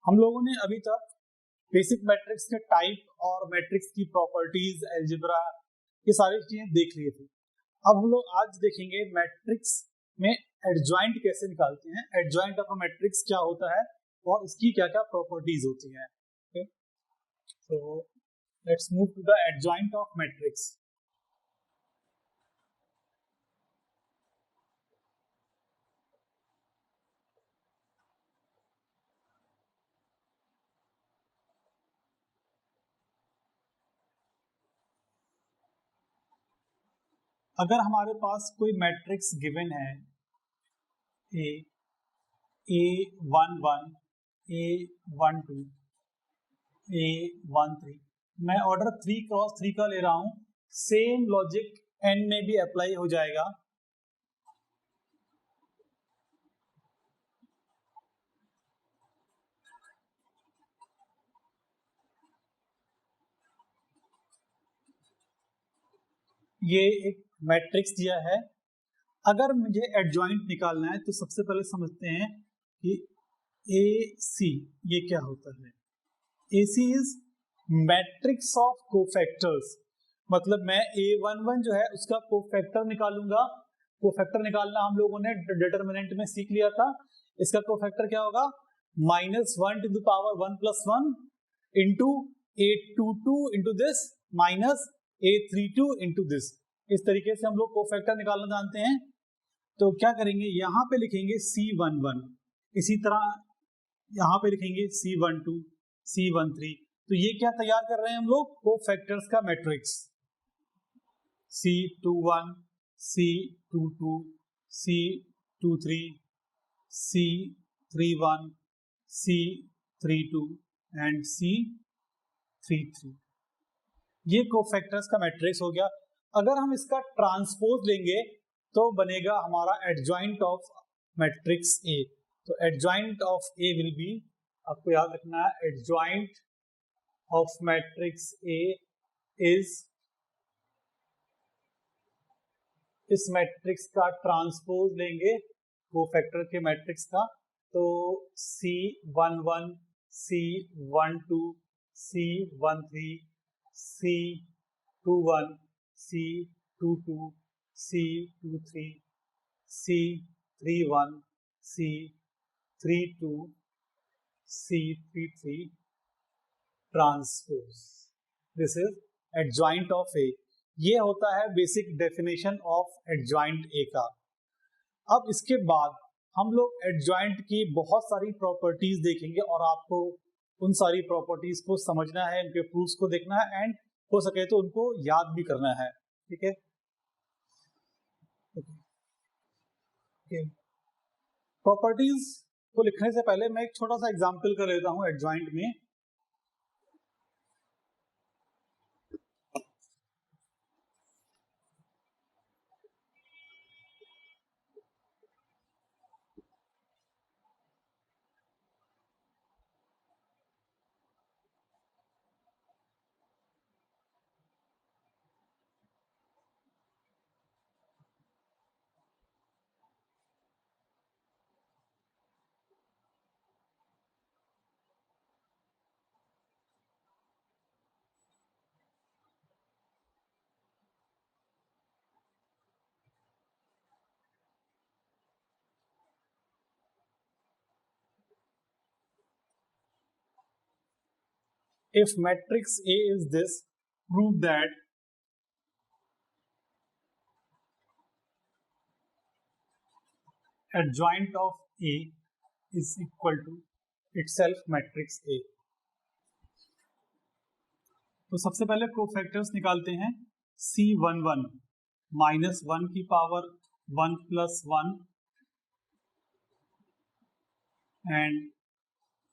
हम लोगों ने अभी तक बेसिक मैट्रिक्स के टाइप और मैट्रिक्स की प्रॉपर्टीज, अलजेब्रा, ये सारी चीजें देख लिए थे। अब हम लोग आज देखेंगे मैट्रिक्स में एडजॉइंट कैसे निकालते हैं, एडजॉइंट ऑफ अ मैट्रिक्स क्या होता है और इसकी क्या क्या प्रॉपर्टीज होती हैं। Okay, so let's move to the adjoint of matrix. अगर हमारे पास कोई मैट्रिक्स गिवन है A11, A12, A13, मैं ऑर्डर 3 क्रॉस 3 का ले रहा हूं, सेम लॉजिक n में भी अप्लाई हो जाएगा। ये एक मैट्रिक्स दिया है, अगर मुझे एडजॉइंट निकालना है तो सबसे पहले समझते हैं कि AC ये क्या होता है। AC is matrix of cofactors, मतलब मैं A11 जो है उसका कोफैक्टर निकालूंगा। कोफैक्टर निकालना हम लोगों ने डिटरमिनेंट में सीख लिया था। इसका कोफैक्टर क्या होगा, -1 to the power 1 + 1 into A22 into this minus A32 into this. इस तरीके से हम लोग कोफैक्टर निकालना जानते हैं। तो क्या करेंगे, यहां पे लिखेंगे C11, इसी तरह यहां पे लिखेंगे C12, C13। तो ये क्या तैयार कर रहे हैं हम लोग, कोफैक्टर्स का matrix. C21, C22, C23, C31, C32 and C33। ये कोफैक्टर्स का मैट्रिक्स हो गया। अगर हम इसका ट्रांसपोज लेंगे तो बनेगा हमारा एडजॉइंट ऑफ मैट्रिक्स ए। तो adjoint of A will be, आपको याद रखना है, adjoint of matrix A is इस मैट्रिक्स का ट्रांसपोज लेंगे कोफैक्टर के मैट्रिक्स का, तो C11, C12, C13, C21, C22, C23, C31, C32, C33 transpose. This is adjoint of A. ये होता है basic definition of adjoint A का। अब इसके बाद हम लोग एडजॉइंट की बहुत सारी प्रॉपर्टीज देखेंगे और आपको उन सारी प्रॉपर्टीज को समझना है, उनके प्रूफ्स को देखना है एंड हो सके तो उनको याद भी करना है। ठीक है, प्रॉपर्टीज को लिखने से पहले मैं एक छोटा सा एग्जांपल कर लेता हूं एडजॉइंट में। If matrix A is this, prove that adjoint of A is equal to itself matrix A। तो सबसे पहले कोफैक्टर्स निकालते हैं। C11 -1 की power 1 + 1 and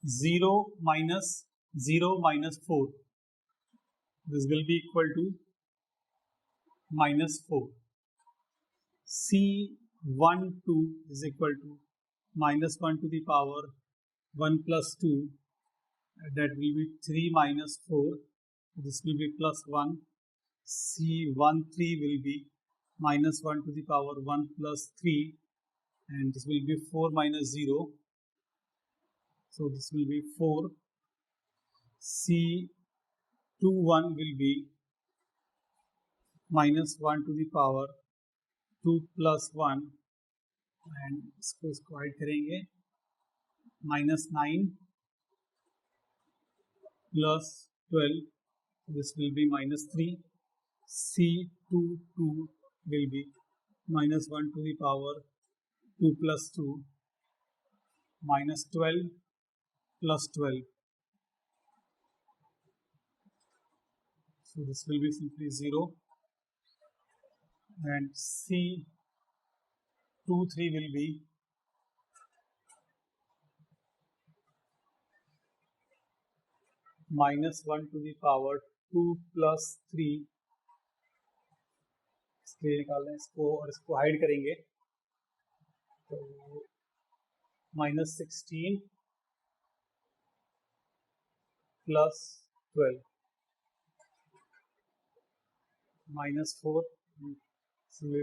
0 - 0 - 4, this will be equal to -4। C12 is equal to -1 to the power 1 + 2, that will be 3 - 4, this will be +1। C13 will be -1 to the power 1 + 3, and this will be 4 - 0, So this will be 4. C21 will be minus 1 to the power 2 plus 1 and इसको add करेंगे -9 plus 12, this will be -3. C22 will be minus 1 to the power 2 plus 2 minus 12 plus 12. So this will be simply 0, and C23 will be minus 1 to the power 2 plus 3. इसके निकालना इसको और इसको hide करेंगे तो -16 plus 12 -4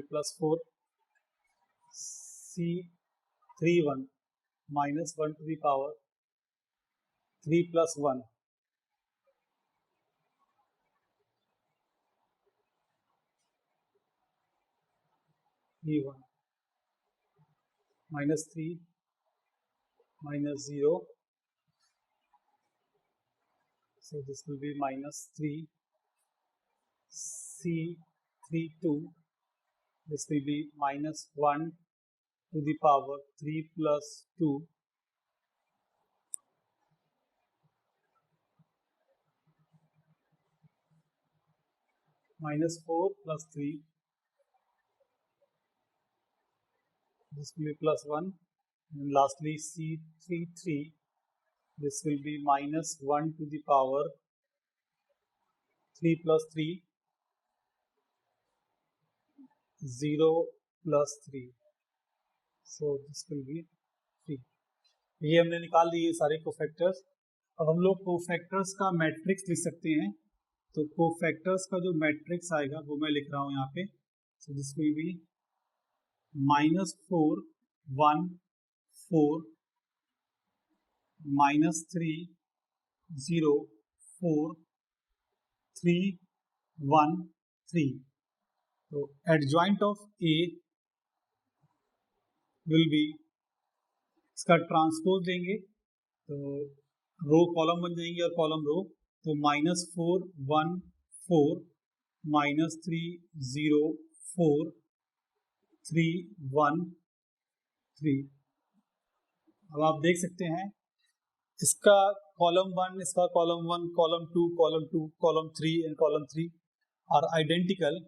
plus 4. C31 minus 1 to the power 3 plus 1 3 1 -3 -0, so this will be -3. C32, this will be -1 to the power 3 plus 2 -4 plus 3, this will be plus 1, and lastly C33, this will be -1 to the power 3 plus 3 0 plus 3, so this will be 3. ये हमने निकाल दिए सारे cofactors. अब हम लोग cofactors का matrix लिख सकते हैं. तो कोफैक्टर्स का जो मैट्रिक्स आएगा वो मैं लिख रहा हूँ यहाँ पे. So this will B -4 1 4 -3 0 4 3 1 3. तो adjoint of A will B, इसका ट्रांसपोज लेंगे तो रो कॉलम बन जाएंगे और कॉलम रो. तो -4 1 4 -3 0 4 3 1 3. अब आप देख सकते हैं इसका कॉलम 1, इसका column 1, column 2, column 2, column 3 and column 3 are identical.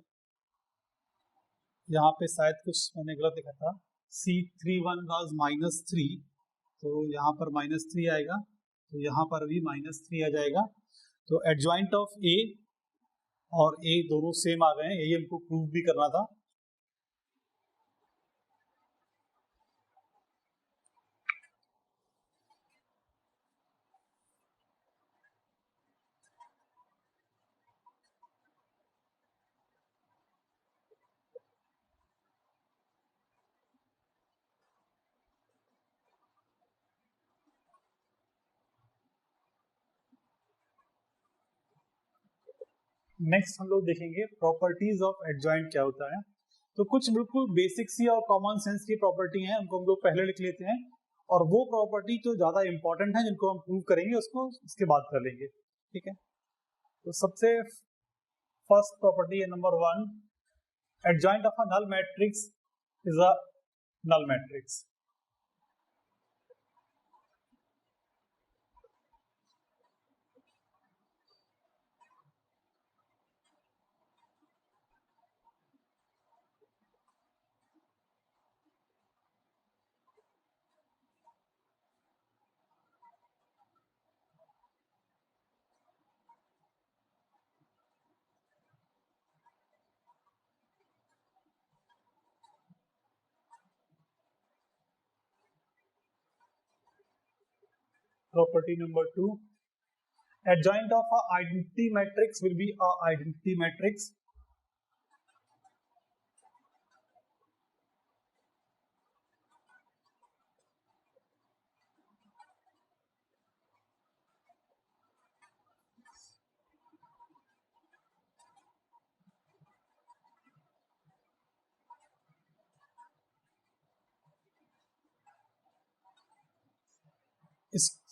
यहाँ पे शायद कुछ मैंने गलत लिखा था. C31 वाज -3, तो यहाँ पर -3 आएगा, तो यहाँ पर भी -3 आ जाएगा. तो एडजॉइंट ऑफ ए और ए दोनों सेम आ गए हैं, यही हमको प्रूव भी करना था. नेक्स्ट हम लोग देखेंगे प्रॉपर्टीज ऑफ एडजॉइंट क्या होता है. तो कुछ बिल्कुल बेसिक सी और कॉमन सेंस की प्रॉपर्टी हैं, उनको हम लोग पहले लिख लेते हैं, और वो प्रॉपर्टी जो ज्यादा इंपॉर्टेंट है जिनको हम प्रूव करेंगे उसको इसके बाद कर लेंगे. ठीक है. तो सबसे फर्स्ट प्रॉपर्टी है number 1, adjoint of a null matrix is a null matrix. Property number 2, adjoint of a identity matrix will be a identity matrix.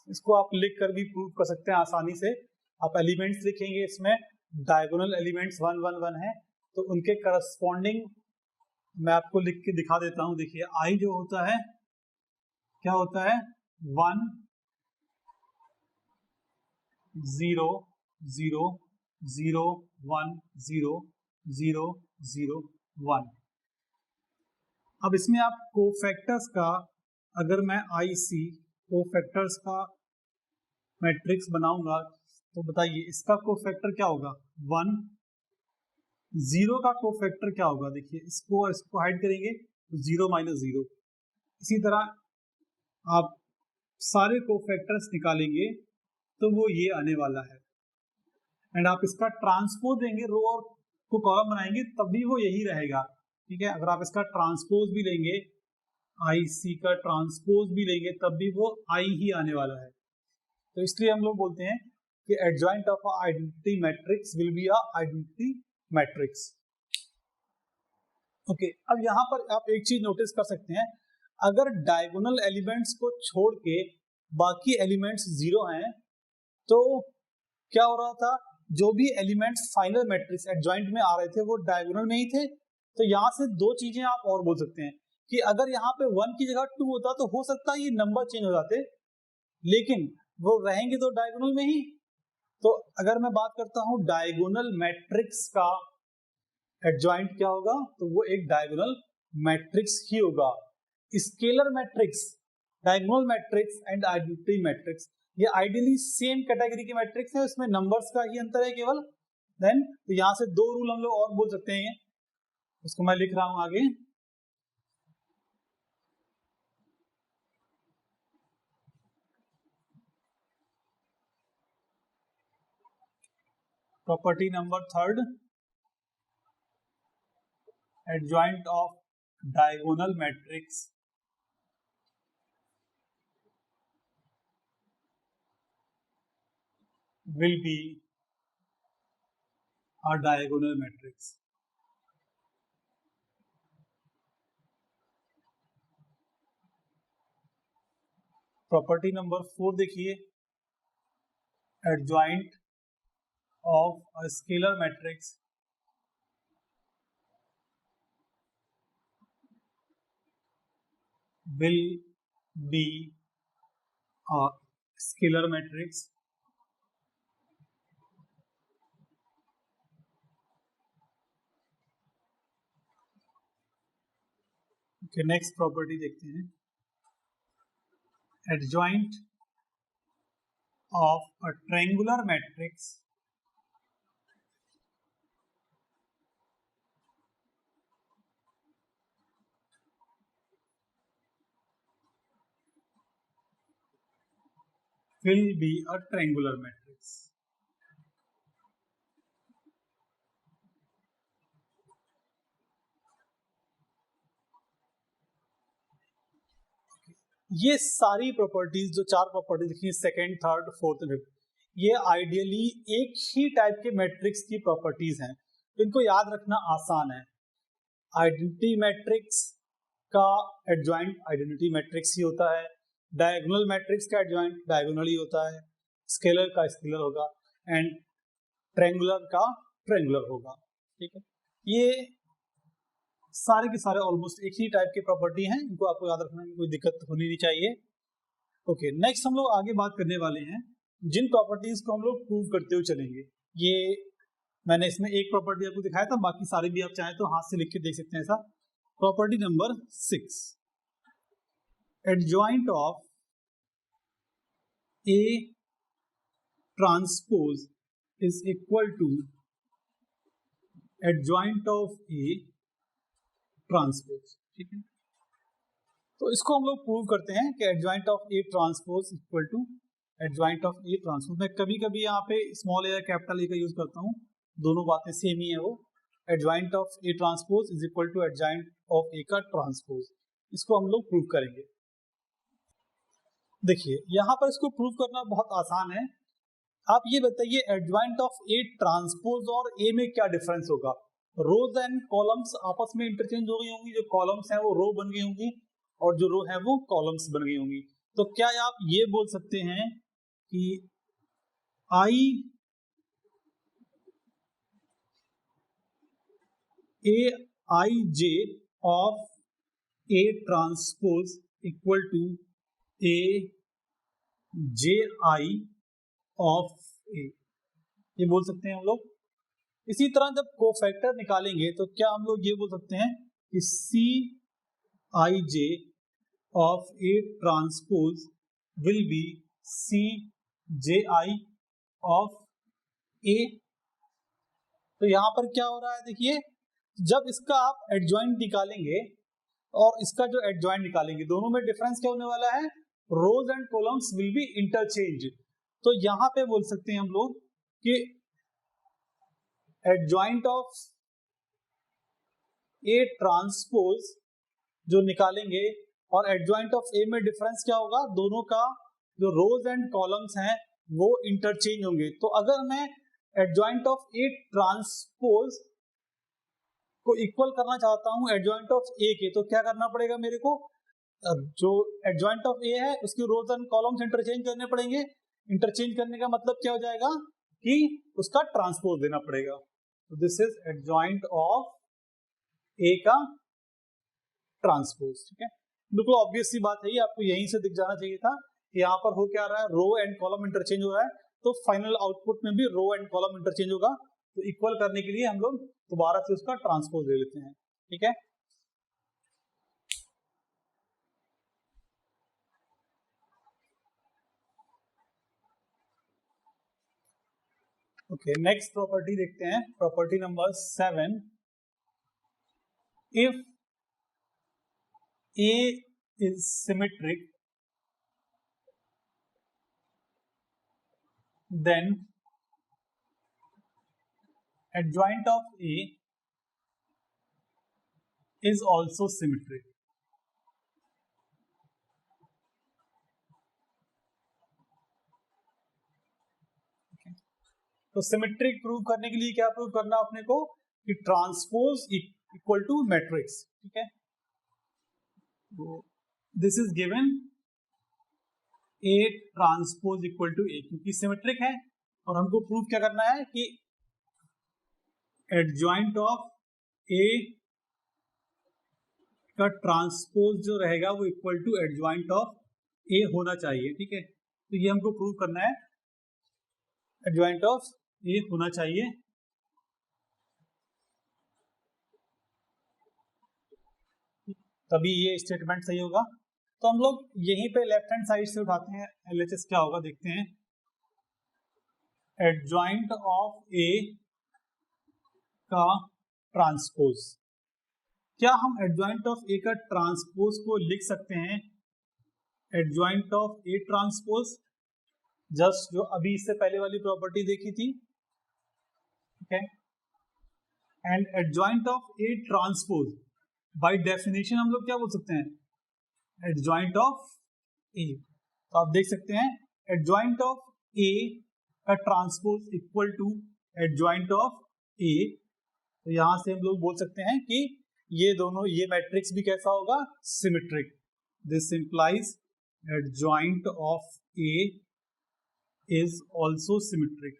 इसको आप लिख कर भी प्रूव कर सकते हैं आसानी से। आप एलिमेंट्स लिखेंगे, इसमें डायगोनल एलिमेंट्स 1 1 1 है, तो उनके करस्पॉन्डिंग मैं आपको लिख के दिखा देता हूं। देखिए आई जो होता है क्या होता है 1 0 0 0 1 0 0 0 1। अब इसमें आप कोफैक्टर्स का, अगर मैं IC कोफैक्टर्स का मैट्रिक्स बनाऊंगा तो बताइए इसका कोफैक्टर क्या होगा 1। 0 का कोफैक्टर क्या होगा, देखिए इसको हाइड करेंगे तो 0 - 0। इसी तरह आप सारे कोफैक्टर्स निकालेंगे तो वो ये आने वाला है। एंड आप इसका ट्रांसपोज देंगे, रो और को कॉलम बनाएंगे तब भी वो यही रहेगा। ठीक है, अगर आप इसका ट्रांसपोज भी लेंगे, IC का ट्रांसपोज भी लेंगे तब भी वो I ही आने वाला है। तो इसलिए हम लोग बोलते हैं कि adjoint of identity matrix will be a identity matrix. Okay, अब यहाँ पर आप एक चीज नोटिस कर सकते हैं, अगर डायगोनल एलिमेंट्स को छोड़ के बाकी एलिमेंट्स 0 हैं तो क्या हो रहा था, जो भी एलिमेंट्स फाइनल मैट्रिक्स एडजॉइंट में आ रहे थे वो डायगोनल में ही थे। तो यहाँ से दो चीजें आप और बोल सकते हैं कि अगर यहाँ पे 1 की जगह 2 होता तो हो सकता है ये नंबर चेंज हो जाते, लेकिन वो रहेंगे तो डायगोनल में ही। तो अगर मैं बात करता हूं डायगोनल मैट्रिक्स का एडजॉइंट क्या होगा, तो वो एक डायगोनल मैट्रिक्स ही होगा। Scalar matrix, diagonal matrix and identity matrix ये आइडियली सेम कैटेगरी के मैट्रिक्स है, उसमें नंबर्स का ही अंतर है केवल। देन तो यहां से दो रूल हम लोग और बोल सकते हैं, उसको मैं लिख रहा हूं आगे। Property number 3, adjoint of diagonal matrix will be a diagonal matrix. Property number 4 देखिए, adjoint of a scalar matrix will be a scalar matrix okay, next property देखते हैं, adjoint of a triangular matrix will be a triangular matrix. ये सारी properties जो 4 properties लिखी second, third, fourth and fifth, ये ideally एक ही type के matrix की प्रॉपर्टीज हैं, तो इनको याद रखना आसान है। आइडेंटिटी मैट्रिक्स का एडजॉइंट आइडेंटिटी मैट्रिक्स ही होता है, डायगोनल मैट्रिक्स का एडजॉइंट डायगोनल ही होता है, स्केलर का स्केलर होगा एंड ट्रायंगुलर का ट्रायंगुलर होगा। ठीक है, ये सारे के सारे ऑलमोस्ट एक ही टाइप की प्रॉपर्टी हैं, इनको आपको याद रखने में कोई दिक्कत होनी नहीं चाहिए। ओके, नेक्स्ट हम लोग आगे बात करने वाले हैं जिन प्रॉपर्टीज को हम लोग प्रूव करते हुए चलेंगे। ये मैंने इसमें एक प्रॉपर्टी आपको दिखाया था, बाकी सारे भी आप चाहें तो हाथ से लिख के देख सकते हैं। ऐसा property number 6, adjoint of A transpose is equal to adjoint of A transpose. ठीक है, तो इसको हम लोग प्रूव करते हैं कि adjoint of A transpose equal to adjoint of A transpose. मैं कभी कभी यहाँ पे स्मॉल ए कैपिटल ए का यूज करता हूँ, दोनों बातें सेम ही है। वो adjoint of A transpose is equal to adjoint of A का ट्रांसपोज, इसको हम लोग प्रूव करेंगे। देखिए यहाँ पर इसको प्रूव करना बहुत आसान है। आप ये बताइए एडजॉइंट ऑफ ए ट्रांसपोज और ए में क्या डिफरेंस होगा। रोज एंड कॉलम्स आपस में इंटरचेंज हो गई होंगी, जो कॉलम्स हैं वो रो बन गई होंगी और जो रो है वो कॉलम्स बन गई होंगी। तो क्या आप ये बोल सकते हैं कि Aij of A transpose equal to Ji of A, ये बोल सकते हैं हम लोग। इसी तरह जब कोफैक्टर निकालेंगे तो क्या हम लोग ये बोल सकते हैं कि Cij of A transpose will be Cji of A। तो यहां पर क्या हो रहा है, देखिए जब इसका आप एडजॉइंट निकालेंगे और इसका जो एडजॉइंट निकालेंगे, दोनों में डिफरेंस क्या होने वाला है, rows and columns will be interchange. तो यहां पे बोल सकते हैं हम लोग कि एडजॉइंट ऑफ ए ट्रांसपोज जो निकालेंगे और एडजॉइंट ऑफ ए में डिफरेंस क्या होगा, दोनों का जो रोज एंड कॉलम्स हैं वो इंटरचेंज होंगे। तो अगर मैं एडजॉइंट ऑफ ए ट्रांसपोज को इक्वल करना चाहता हूं एडजॉइंट ऑफ ए के, तो क्या करना पड़ेगा मेरे को, जो एडजॉइंट ऑफ ए है उसकी रोज एंड कॉलम्स इंटरचेंज करने पड़ेंगे। इंटरचेंज करने का मतलब क्या हो जाएगा कि उसका ट्रांसपोज देना पड़ेगा। तो this is adjoint of A का ट्रांसपोज। ठीक है, बिल्कुल ऑब्वियस सी बात है, ये आपको यहीं से दिख जाना चाहिए था कि यहाँ पर हो क्या रहा है, रो एंड कॉलम इंटरचेंज हो रहा है, तो फाइनल आउटपुट में भी रो एंड कॉलम इंटरचेंज होगा। तो इक्वल करने के लिए हम लोग दोबारा से उसका ट्रांसपोज ले लेते हैं। ठीक है, ओके नेक्स्ट प्रॉपर्टी देखते हैं, property number 7। If A is symmetric, then adjoint of A is also symmetric। तो सिमेट्रिक प्रूव करने के लिए क्या प्रूव करना अपने को, कि ट्रांसपोज इक्वल टू मैट्रिक्स। ठीक है, this is given A transpose equal to A, क्योंकि सिमेट्रिक है और हमको प्रूव क्या करना है कि एडजॉइंट ऑफ A का ट्रांसपोज जो रहेगा वो equal to adjoint of A होना चाहिए। ठीक है, तो ये हमको प्रूव करना है, एडजॉइंट ऑफ A होना चाहिए। तभी ये स्टेटमेंट सही होगा। तो हम लोग यहीं पे लेफ्ट हैंड साइड से उठाते हैं, LHS क्या होगा देखते हैं। एडजॉइंट ऑफ ए का ट्रांसपोज, क्या हम एडजॉइंट ऑफ ए का ट्रांसपोज को लिख सकते हैं adjoint of A transpose, just जो अभी इससे पहले वाली प्रॉपर्टी देखी थी। ठीक है, and adjoint of A transpose by definition हम लोग क्या बोल सकते हैं, एडजॉइंट ऑफ ए। तो आप देख सकते हैं एडजॉइंट ऑफ ए का transpose equal to adjoint of A. तो यहां से हम लोग बोल सकते हैं कि ये दोनों, ये मैट्रिक्स भी कैसा होगा, symmetric. This implies adjoint of A is also symmetric.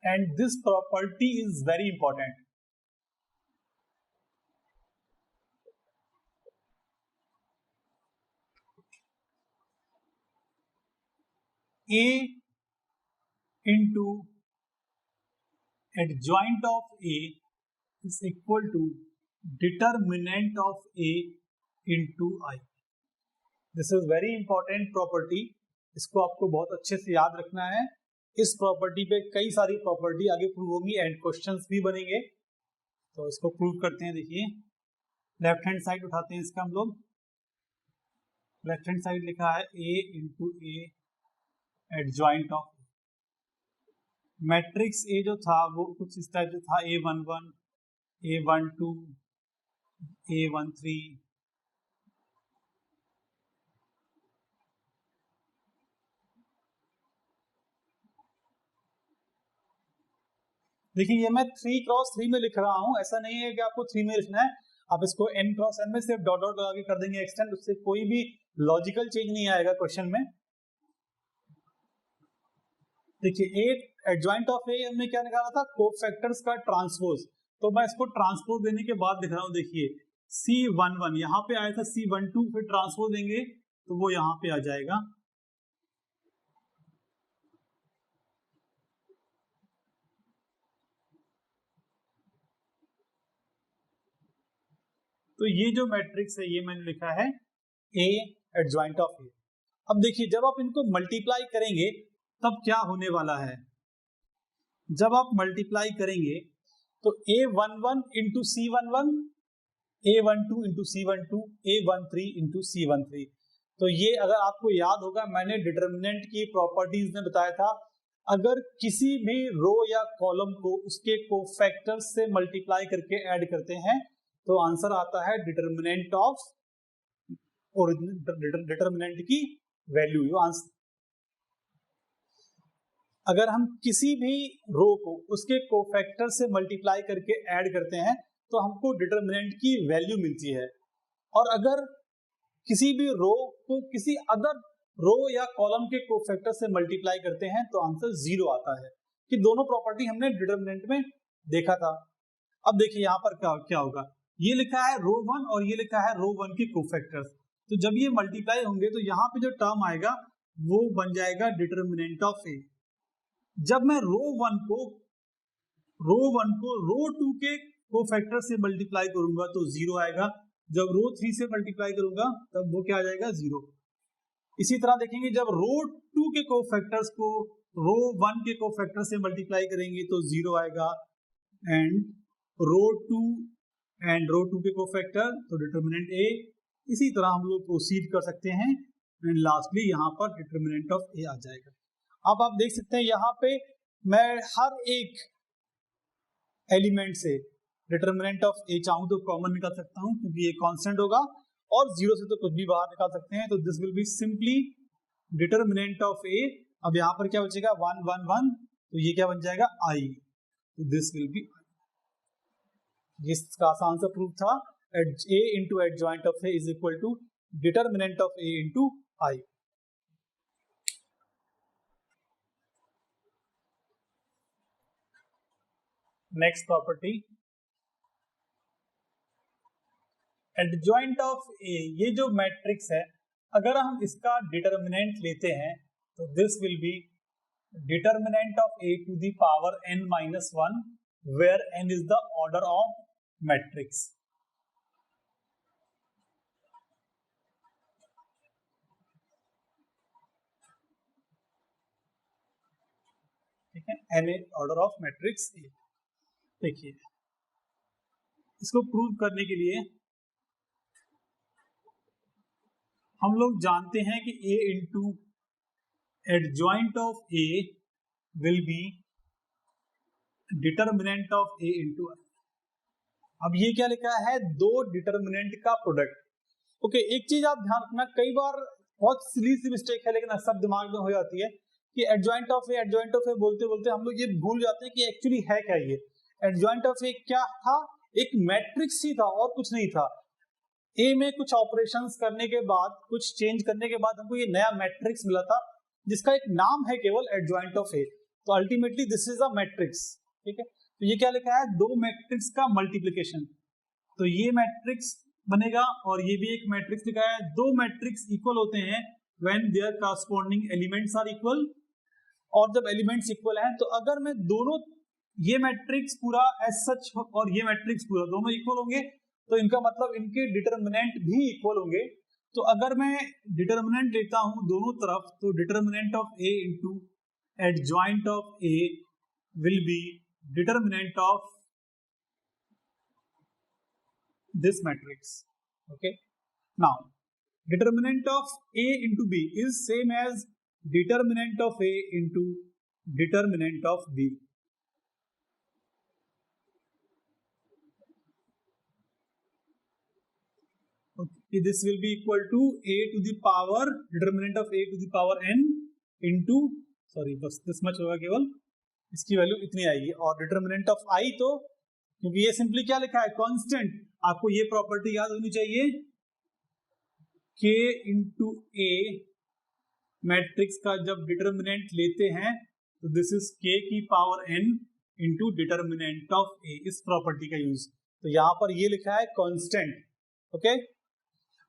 And this property is very important. A into adjoint of A is equal to determinant of A into I. This is very important property, इसको आपको बहुत अच्छे से याद रखना है। इस property पे कई सारी प्रॉपर्टी आगे प्रूव होंगी एंड क्वेश्चंस भी बनेंगे। तो इसको प्रूव करते हैं। देखिए लेफ्ट हैंड साइड उठाते हैं इसका हम लोग, लेफ्ट हैंड साइड लिखा है A into A adjoint of matrix ए जो था वो कुछ इस टाइप से था A11 A12 A13 देखिए ये मैं 3x3 में लिख रहा हूं, ऐसा नहीं है कि आपको 3 में लिखना है, आप इसको n×n में सिर्फ डॉट डॉट लगा के कर देंगे एक्सटेंड, उससे कोई भी लॉजिकल चेंज नहीं आएगा क्वेश्चन में। देखिए ए एडजॉइंट ऑफ ए हमने क्या निकाला था, कोफैक्टर्स का ट्रांसपोज, तो मैं इसको ट्रांसपोज देने के बाद दिख रहा हूं। देखिए C11 यहाँ पे आया था, C12 फिर ट्रांसपोज देंगे तो वो यहाँ पे आ जाएगा। तो ये जो मैट्रिक्स है ये मैंने लिखा है A एडजॉइंट ऑफ ए। अब देखिए जब आप इनको मल्टीप्लाई करेंगे तब क्या होने वाला है, जब आप मल्टीप्लाई करेंगे तो A11 into C11, A12 into C12, A13 into C13। तो ये अगर आपको याद होगा मैंने डिटर्मिनेंट की प्रॉपर्टीज में बताया था, अगर किसी भी रो या कॉलम को उसके कोफैक्टर्स से मल्टीप्लाई करके ऐड करते हैं तो आंसर आता है डिटर्मिनेंट ऑफ ओरिजिनल, डिटर्मिनेंट की वैल्यू आंसर। अगर हम किसी भी रो को उसके कोफैक्टर से मल्टीप्लाई करके ऐड करते हैं तो हमको डिटर्मिनेंट की वैल्यू मिलती है, और अगर किसी भी रो को किसी अदर रो या कॉलम के कोफैक्टर से मल्टीप्लाई करते हैं तो आंसर 0 आता है, कि दोनों प्रॉपर्टी हमने डिटर्मिनेंट में देखा था। अब देखिए यहाँ पर क्या होगा, ये लिखा है रो 1 और ये लिखा है रो 1 के कोफैक्टर्स, तो जब ये मल्टीप्लाई होंगे तो यहाँ पे जो टर्म आएगा वो बन जाएगा डिटर्मिनेंट ऑफ ए। जब मैं रो 1 को रो 2 के कोफैक्टर से मल्टीप्लाई करूंगा तो 0 आएगा, जब रो 3 से मल्टीप्लाई करूंगा तब वो क्या आ जाएगा 0। इसी तरह देखेंगे जब रो 2 के कोफैक्टर्स को रो 1 के कोफैक्टर से मल्टीप्लाई करेंगे तो 0 आएगा, एंड रो 2 एंड रो 2 के कोफैक्टर तो डिटर्मिनेंट ए। इसी तरह हम लोग प्रोसीड कर सकते हैं एंड लास्टली यहाँ पर डिटर्मिनेंट ऑफ ए आ जाएगा। अब आप देख सकते हैं यहाँ पे मैं हर एक एलिमेंट से डिटर्मिनेंट ऑफ ए चाहूँ तो कॉमन निकाल सकता हूँ क्योंकि ये कांस्टेंट होगा, और 0 से तो कुछ भी बाहर निकाल सकते हैं, तो this will be simply determinant of A. अब यहाँ पर क्या बचेगा 1 1 1, तो ये क्या बन जाएगा आई, तो दिस विल बी, जिसका आंसर प्रूफ था a into adjoint of A is equal to determinant of A into I. Next property adjoint of A, ये जो मैट्रिक्स है अगर हम इसका डिटर्मिनेंट लेते हैं तो this will be determinant of A to the power n-1 where n is the order of matrix. ठीक है, n order of matrix A. देखिए इसको प्रूव करने के लिए हम लोग जानते हैं कि a into adjoint of A will be determinant of A into I. अब ये क्या लिखा है, दो डिटर्मिनेंट का प्रोडक्ट। ओके, एक चीज आप ध्यान रखना, कई बार बहुत सिली सी मिस्टेक है लेकिन सब दिमाग में हो जाती है कि एडजॉइंट ऑफ ए बोलते बोलते हम लोग ये भूल जाते हैं कि एक्चुअली है क्या ये। एडजॉइंट ऑफ ए क्या था, एक मैट्रिक्स ही था और कुछ नहीं था। ए में कुछ ऑपरेशंस करने के बाद, कुछ चेंज करने के बाद हमको ये नया मैट्रिक्स मिला था जिसका एक नाम है केवल एडजॉइंट ऑफ ए। तो ultimately this is a matrix. ठीक है, तो ये क्या लिखा है, दो मैट्रिक्स का मल्टीप्लिकेशन। तो ये मैट्रिक्स बनेगा और ये भी एक मैट्रिक्स लिखा है। दो मैट्रिक्स इक्वल होते हैं when there corresponding elements are equal, और जब एलिमेंट्स इक्वल हैं तो अगर मैं दोनों, ये मैट्रिक्स पूरा एज सच और ये मैट्रिक्स पूरा दोनों इक्वल होंगे तो इनका मतलब इनके डिटर्मिनेंट भी इक्वल होंगे। तो अगर मैं डिटर्मिनेंट लेता हूं दोनों तरफ तो determinant of A into adjoint of A will be determinant of this matrix. Okay, now determinant of A into B is same as determinant of A into determinant of B. Okay, this will be equal to A to the power determinant of A to the power n into, sorry बस this much होगा, केवल इसकी value इतनी आएगी। और determinant of आई तो क्योंकि ये सिंपली क्या लिखा है, कांस्टेंट, आपको ये प्रॉपर्टी याद होनी चाहिए, k इंटू ए मैट्रिक्स का जब डिटर्मिनेंट लेते हैं तो दिस इज k की power n into determinant of a, इस प्रॉपर्टी का यूज। तो यहाँ पर ये लिखा है कांस्टेंट। ओके,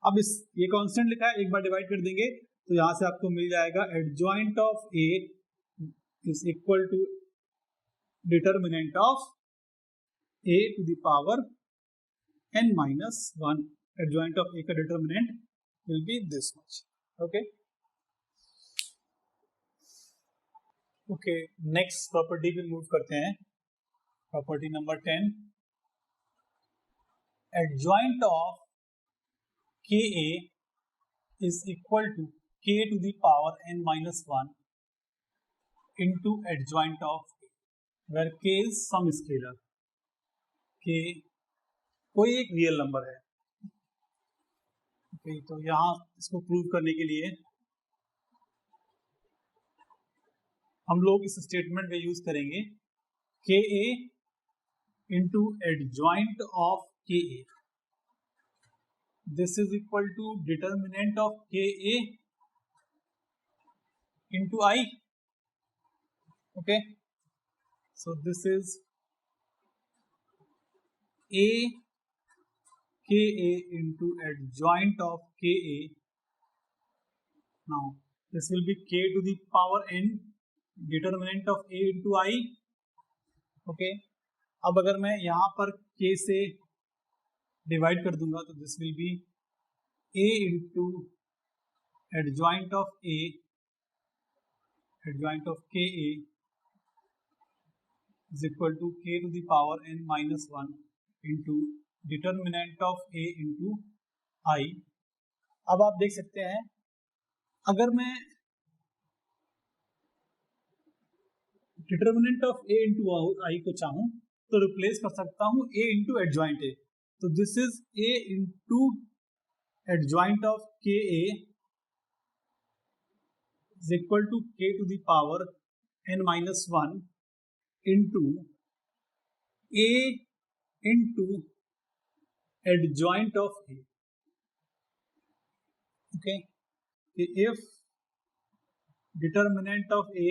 अब इस ये कांस्टेंट लिखा है, एक बार डिवाइड कर देंगे तो यहां से आपको मिल जाएगा adjoint of a is equal to determinant of a to the power n minus 1। Adjoint of a का determinant will be this much. Okay okay, next property पे मूव करते हैं। Property number 10, adjoint of ka is equal to k to the power n minus 1 into adjoint of a, where k is some scalar, k कोई एक real number है। Okay, तो यहाँ इसको prove करने के लिए हम लोग इस स्टेटमेंट में यूज करेंगे के ए इंटू एडजॉइंट ऑफ के ए, this is equal to determinant of ka into I. Okay, so this is a ka into adjoint of ka. Now this will be k to the power n, determinant of a into I. Okay, अब अगर मैं यहाँ पर k से divide कर दूंगा तो this will be a into adjoint of a, adjoint of के A is equal to k to the power n minus 1 into determinant of a into I. अब आप देख सकते हैं, अगर मैं determinant of a into I को चाहूं तो रिप्लेस कर सकता हूं a इंटू एडजॉइंट a। तो this is a into adjoint of के A is equal to k to the power n minus 1 into a into adjoint of a। Okay, if determinant of a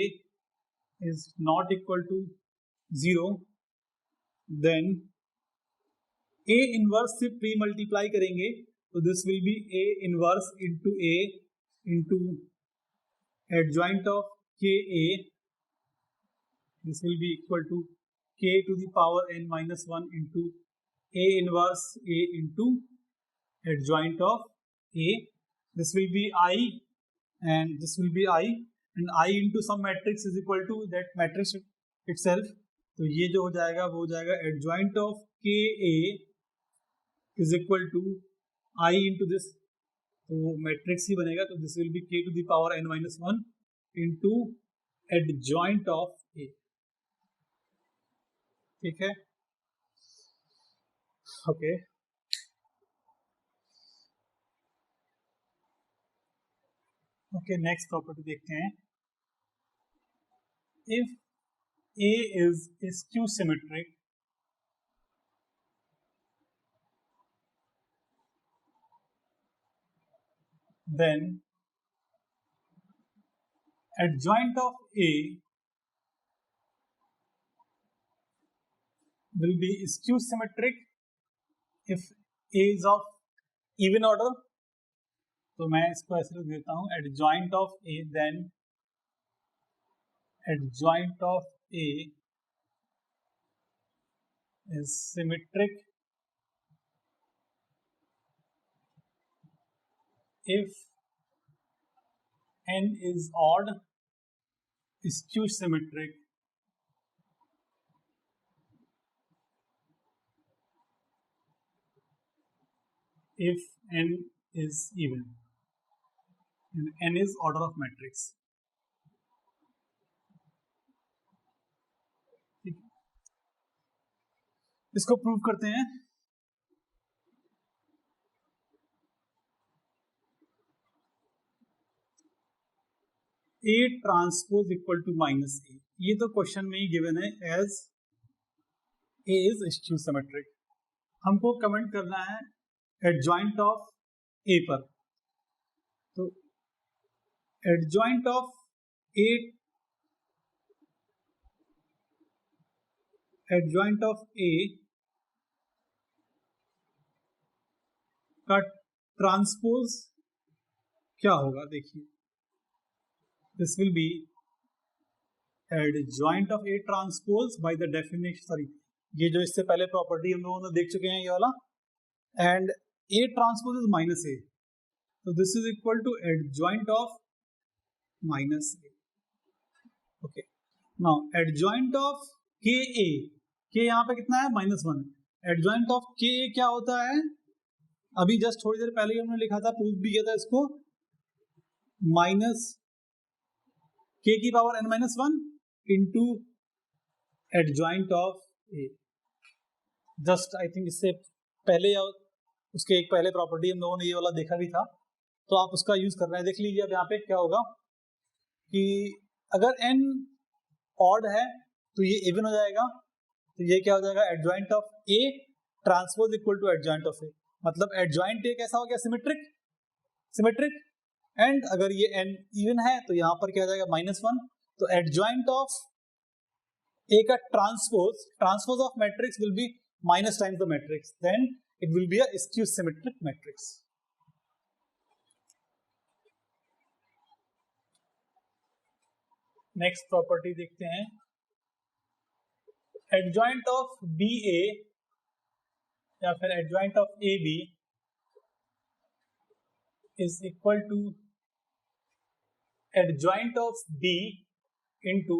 is not equal to 0 then a inverse से pre multiply करेंगे तो this will be a inverse into a into adjoint of के A, this will be equal to k to the power n minus 1 into a inverse a into adjoint of a। This will be I and this will be I and I into some matrix is equal to that matrix itself। तो ये जो हो जाएगा वो हो जाएगा adjoint of के A is equal to I into this, तो मैट्रिक्स ही बनेगा। तो this will be k to the power n minus 1 into adjoint of a। ठीक है, ओके ओके, नेक्स्ट प्रॉपर्टी देखते हैं। If a is skew symmetric then adjoint of a will be skew symmetric if a is of even order। तो मैं इसको ऐसे लिख देता हूं, adjoint of A then adjoint of A is symmetric if n is odd, skew symmetric if n is even। n is order of matrix. इसको prove करते हैं. A transpose equal to minus A. ये तो question में ही given है as A is skew symmetric. हमको comment करना है एडजॉइंट ऑफ A पर. तो एडजॉइंट ऑफ A का ट्रांसपोज क्या होगा. देखिए, this will be adjoint of A transpose by the definition. Sorry, ये जो इससे पहले प्रॉपर्टी हम लोगों ने देख चुके हैं ये वाला. And A transpose is minus A, so this is equal to adjoint of minus A. Okay, now adjoint of KA, K यहाँ पे कितना है -1. adjoint of KA क्या होता है. अभी जस्ट थोड़ी देर पहले ही हमने लिखा था, प्रूफ भी किया था इसको. माइनस k की power n-1 into adjoint of A. Just I think इससे पहले या उसके एक पहले प्रॉपर्टी हम लोगों ने ये वाला देखा भी था, तो आप उसका यूज कर रहे हैं. देख लीजिए अब यहाँ पे क्या होगा कि अगर n ऑड है तो ये इवन हो जाएगा. तो ये क्या हो जाएगा, adjoint of A transpose equal to adjoint of A. मतलब एडजॉइंट A कैसा हो गया, सिमेट्रिक. एंड अगर ये n इवन है तो यहाँ पर क्या हो जाएगा, -1. तो एडजॉइंट ऑफ A का transpose of matrix will be minus times the matrix, then it will be a skew symmetric matrix. Next property देखते हैं. एडजॉइंट ऑफ BA या फिर adjoint of AB is equal to adjoint of B into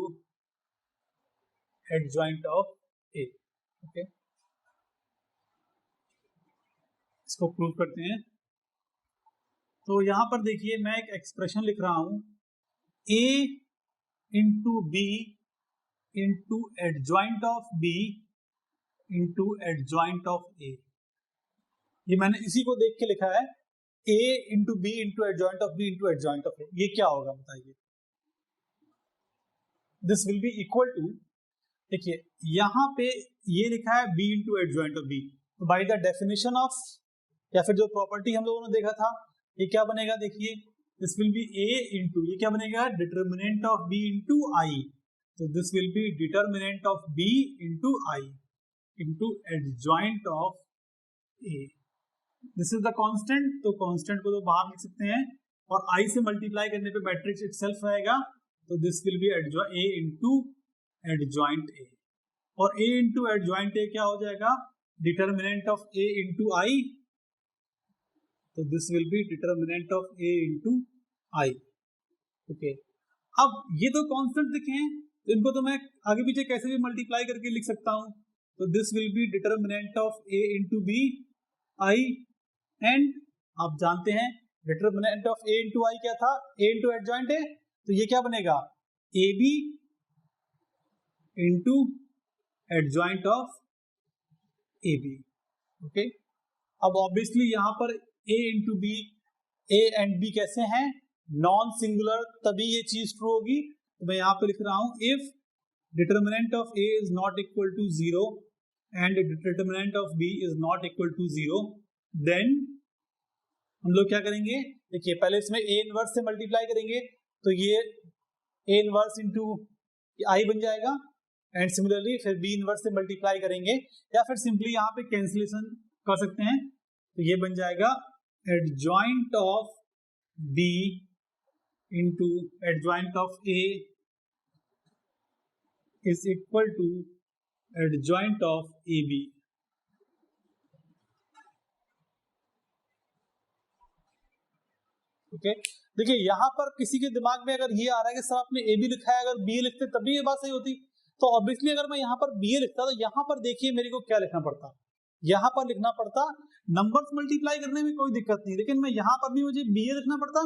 adjoint of A. Okay, इसको prove करते हैं. तो यहां पर देखिए मैं एक एक्सप्रेशन लिख रहा हूं, A into B into adjoint of B into adjoint of A. ये मैंने इसी को देख के लिखा है, A into B into adjoint of B into adjoint of A. ये क्या होगा बताइए. This will be equal to, देखिए यहां पे ये लिखा है B into adjoint of B. तो बाय द डेफिनेशन ऑफ, या फिर जो प्रॉपर्टी हम लोगों ने देखा था, ये क्या बनेगा. देखिए this will be A into, ये क्या बनेगा, determinant of B into I. तो this will be determinant of B into I into adjoint of A. This is the constant. तो कांस्टेंट को तो बाहर लिख सकते हैं और I से मल्टीप्लाई करने पे मैट्रिक्स इटसेल्फ रहेगा. तो this will be A into adjoint A. और A इंटू एडजॉइंट A क्या हो जाएगा, determinant of A into I. तो this will be determinant of A into I. Okay, अब ये तो कांस्टेंट लिखे हैं, तो इनको तो मैं आगे पीछे कैसे भी मल्टीप्लाई करके लिख सकता हूं. तो this will be determinant of A into B I. And आप जानते हैं determinant of A into I क्या था, A इंटू एडजॉइंट A. तो ये क्या बनेगा, AB into adjoint of AB. Okay, अब ऑब्वियसली यहां पर A into B, A and B कैसे हैं, नॉन सिंगुलर, तभी ये चीज ट्रू होगी. तो मैं यहां पे लिख रहा हूं, if determinant of A is not equal to 0 and determinant of B is not equal to 0, then हम लोग क्या करेंगे. देखिए पहले इसमें A इनवर्स से मल्टीप्लाई करेंगे, तो ये A इनवर्स इंटू I बन जाएगा. एंड सिमिलरली फिर B इनवर्स से मल्टीप्लाई करेंगे, या फिर सिंपली यहाँ पे कैंसिलेशन कर सकते हैं. तो ये बन जाएगा adjoint of B into adjoint of A is equal to adjoint of AB. Okay, देखिए यहाँ पर किसी के दिमाग में अगर ये आ रहा है कि सर आपने AB लिखा है, अगर BA लिखते तभी ये बात सही होती. तो ऑब्वियसली अगर मैं यहाँ पर BA लिखता तो यहाँ पर देखिए मेरे को क्या लिखना पड़ता, यहाँ पर लिखना पड़ता नंबर्स मल्टीप्लाई करने में कोई दिक्कत नहीं, लेकिन मैं यहाँ पर भी मुझे BA लिखना पड़ता.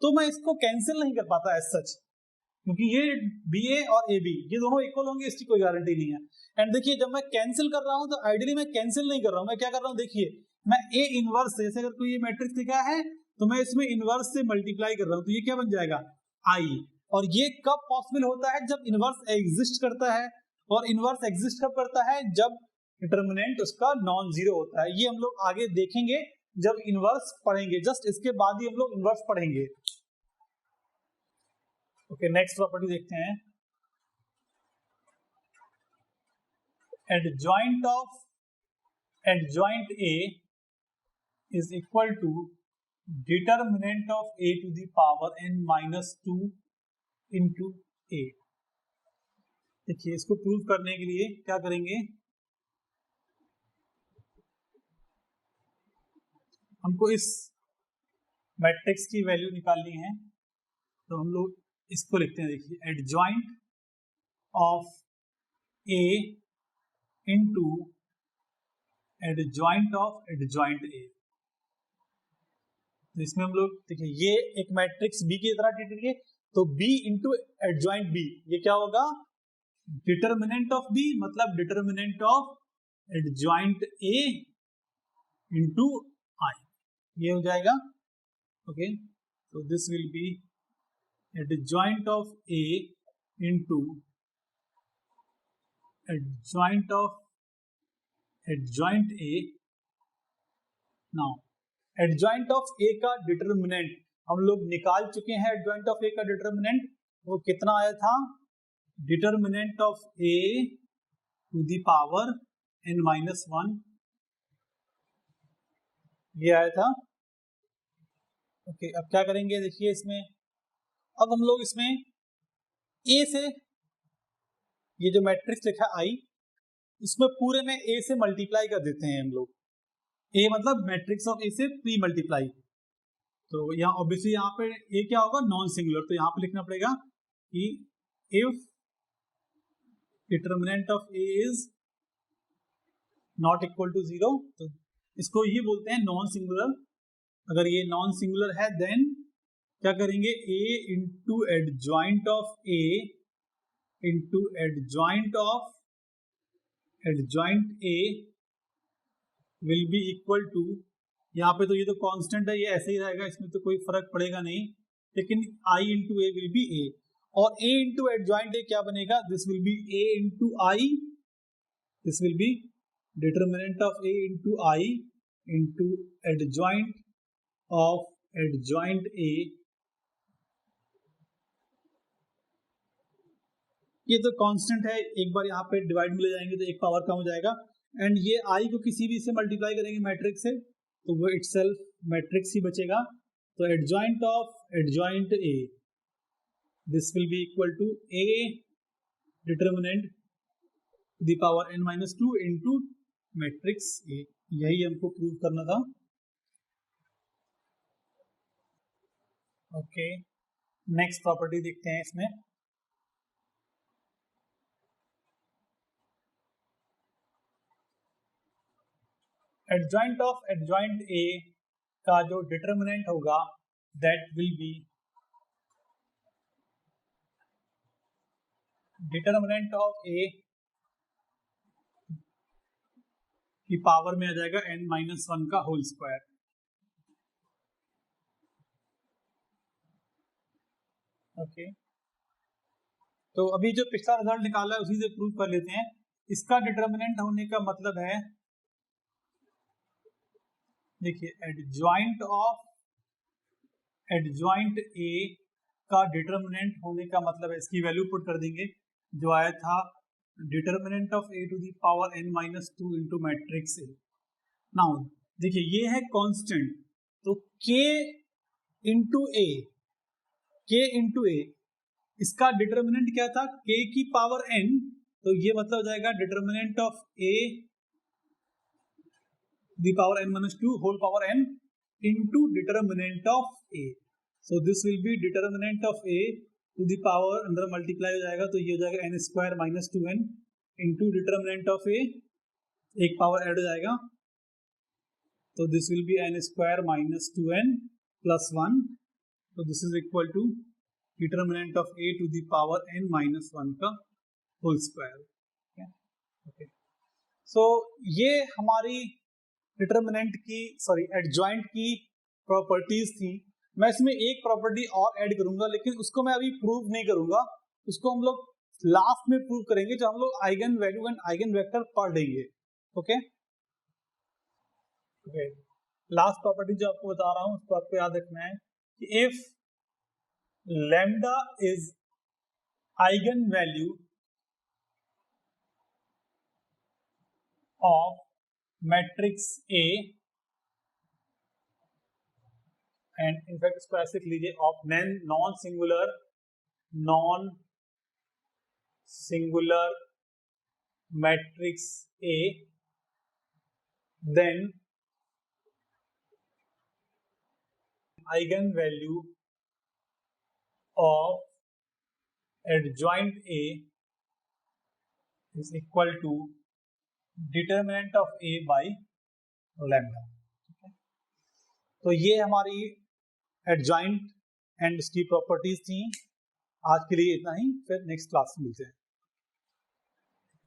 तो मैं इसको कैंसिल नहीं कर पाता एज सच, क्योंकि ये BA और AB ये दोनों इक्वल होंगे, इसकी कोई गारंटी नहीं है। एंड देखिए जब मैं कैंसिल कर रहा हूं तो आइडियली मैं कैंसिल नहीं कर रहा हूं, मैं क्या कर रहा हूं, देखिए मैं A इनवर्स से, जैसे अगर कोई ये मैट्रिक्स लिखा है तो मैं इसमें इनवर्स से मल्टीप्लाई कर रहा हूं, तो ये क्या बन जाएगा I। और ये कब पॉसिबल होता है, जब इनवर्स एग्जिस्ट करता है। और इनवर्स एग्जिस्ट कब करता है, जब डिटर्मिनेंट उसका नॉन जीरो होता है। ये हम लोग आगे देखेंगे जब इनवर्स पढ़ेंगे, जस्ट इसके बाद ही हम लोग इनवर्स पढ़ेंगे। ओके, नेक्स्ट प्रॉपर्टी देखते हैं। Adjoint A is equal to determinant of A to the power n minus 2 into A। देखिए इसको प्रूव करने के लिए क्या करेंगे, हमको इस मैट्रिक्स की वैल्यू निकालनी है, तो हम लोग इसको लिखते हैं। देखिए adjoint of A into adjoint of adjoint A। तो इसमें हम लोग देखिए ये एक मैट्रिक्स B की तरह ट्रीट करिए, तो B इंटू एडजॉइंट B, ये क्या होगा, डिटर्मिनेंट ऑफ B मतलब determinant of adjoint A into I, ये हो जाएगा। ओके, तो this will be adjoint of A into adjoint of adjoint A। Now adjoint of A का डिटर्मिनेंट हम लोग निकाल चुके हैं। एडजॉइंट ऑफ A का डिटर्मिनेंट वो कितना आया था, determinant of A to the power n minus 1, ये आया था। ओके, अब क्या करेंगे, देखिए इसमें अब हम लोग इसमें A से ये जो मैट्रिक्स लिखा I, इसमें पूरे में A से मल्टीप्लाई कर देते हैं हम लोग। A मतलब मैट्रिक्स ऑफ A से प्री मल्टीप्लाई, तो यहाँ ऑब्वियसली यहाँ पे A क्या होगा, नॉन सिंगुलर, तो यहाँ पे लिखना पड़ेगा कि if determinant of A is not equal to 0, तो इसको ये बोलते हैं नॉन सिंगुलर। अगर ये नॉन सिंगुलर है देन क्या करेंगे, A into adjoint of A into adjoint of adjoint A will be equal to, यहाँ पे तो ये तो कांस्टेंट है, ये ऐसे ही रहेगा, इसमें तो कोई फर्क पड़ेगा नहीं, लेकिन I into A will be A, और A इंटू एडजॉइंट A क्या बनेगा, this will be A into I, this will be determinant of A into I into adjoint of adjoint A। ये तो कांस्टेंट है, एक बार यहाँ पे डिवाइड में ले जाएंगे तो एक पावर कम हो जाएगा, एंड ये I को किसी भी से मल्टीप्लाई करेंगे मैट्रिक्स से तो वो इटसेल्फ मैट्रिक्स ही बचेगा। तो adjoint of adjoint A, this will be equal to A determinant the power n minus 2 into matrix A। यही हमको प्रूव करना था। ओके, नेक्स्ट प्रॉपर्टी देखते हैं इसमें। एडजॉइंट ऑफ एडजॉइंट A का जो डिटर्मिनेंट होगा that will be determinant of A की पावर में आ जाएगा n माइनस 1 का होल स्क्वायर। ओके, तो अभी जो पिछला रिजल्ट निकाला है उसी से प्रूव कर लेते हैं। इसका डिटर्मिनेंट होने का मतलब है, देखिए एडजॉइंट ऑफ एडजॉइंट A का डिटर्मिनेंट होने का मतलब है, इसकी वैल्यू पुट कर देंगे, जो आया था determinant of A to the power n minus 2 into matrix A। Now देखिए ये है कांस्टेंट, तो K into A, K into A, इसका डिटर्मिनेंट क्या था, K की पावर n, तो ये मतलब हो जाएगा determinant of A the power n minus 2 whole power n into determinant of A। So this will be determinant of A to the power अंदर मल्टीप्लाई हो जाएगा, तो ये हो जाएगा n square minus 2n into determinant of A, एक power add हो जाएगा, तो this will be n square minus 2n plus 1 तो this is equal to determinant of a to the power n minus 1 का होल स्क्वायर। ओके, सो ये हमारी determinant की adjoint की प्रॉपर्टीज थी। मैं इसमें एक प्रॉपर्टी और ऐड करूंगा, लेकिन उसको मैं अभी प्रूव नहीं करूंगा, उसको हम लोग लास्ट में प्रूव करेंगे जब हम लोग eigen value and eigen vector पढ़ लेंगे। ओके, लास्ट प्रॉपर्टी जो आपको बता रहा हूं उसको आपको याद रखना है कि if lambda is eigen value of matrix A and in fact इसको ऐसे लिख लीजिए of non singular matrix A, then eigenvalue of adjoint A is equal to determinant of A by lambda। तो ये हमारी एडजॉइंट एंड इसकी प्रॉपर्टीज थी। आज के लिए इतना ही, फिर नेक्स्ट क्लास में मिलते हैं।